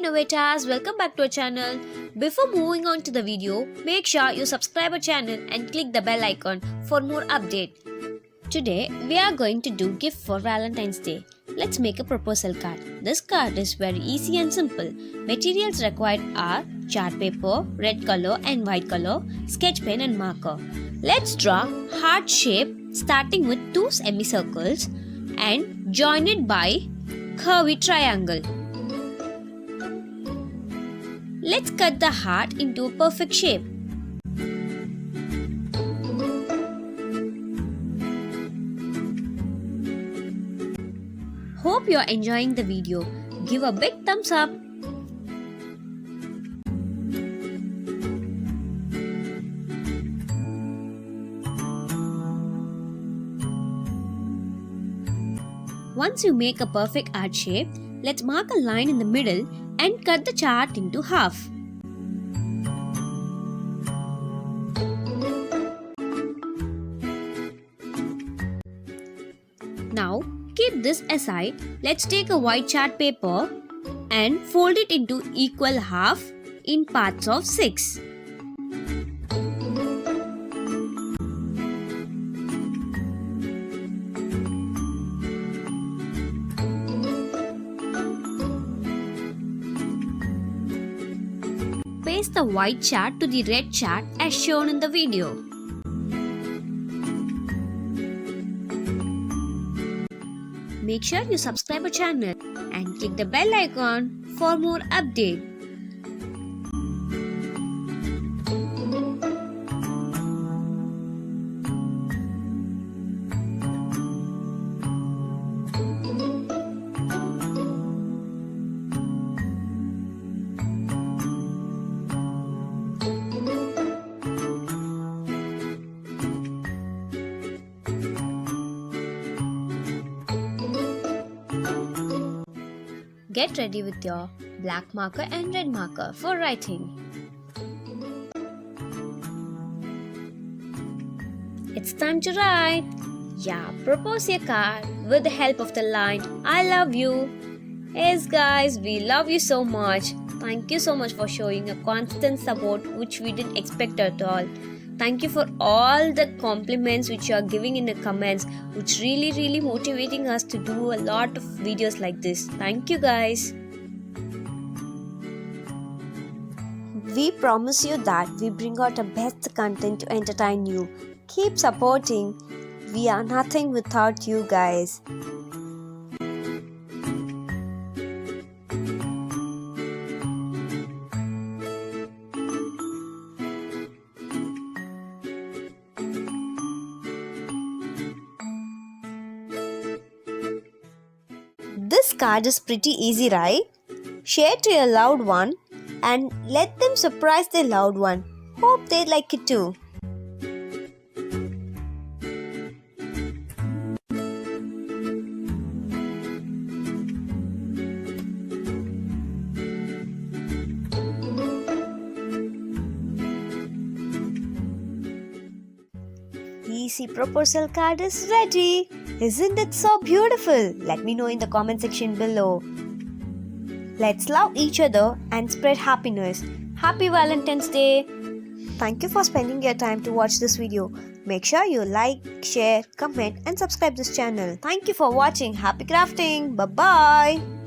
innovators, welcome back to our channel. Before moving on to the video, make sure you subscribe our channel and click the bell icon for more update. Today we are going to do gift for Valentine's Day. Let's make a proposal card. This card is very easy and simple. Materials required are chart paper, red color and white color, sketch pen and marker. Let's draw heart shape starting with two semicircles and join it by curvy triangle. Let's cut the heart into a perfect shape. Hope you're enjoying the video. Give a big thumbs up. Once you make a perfect heart shape, let's mark a line in the middle and cut the chart into half. Now, keep this aside. Let's take a white chart paper and fold it into equal half in parts of 6. Paste the white chart to the red chart as shown in the video. Make sure you subscribe our channel and click the bell icon for more updates. Get ready with your black marker and red marker for writing. It's time to write. Yeah, propose your card with the help of the line, I love you. Yes guys, we love you so much. Thank you so much for showing a constant support which we didn't expect at all. Thank you for all the compliments which you are giving in the comments, which really motivating us to do a lot of videos like this. Thank you guys. We promise you that we bring out the best content to entertain you. Keep supporting. We are nothing without you guys. This card is pretty easy, right? Share to your loved one and let them surprise their loved one. Hope they like it too. Easy proposal card is ready. Isn't it so beautiful? Let me know in the comment section below. Let's love each other and spread happiness. Happy Valentine's Day! Thank you for spending your time to watch this video. Make sure you like, share, comment and subscribe this channel. Thank you for watching. Happy crafting! Bye-bye!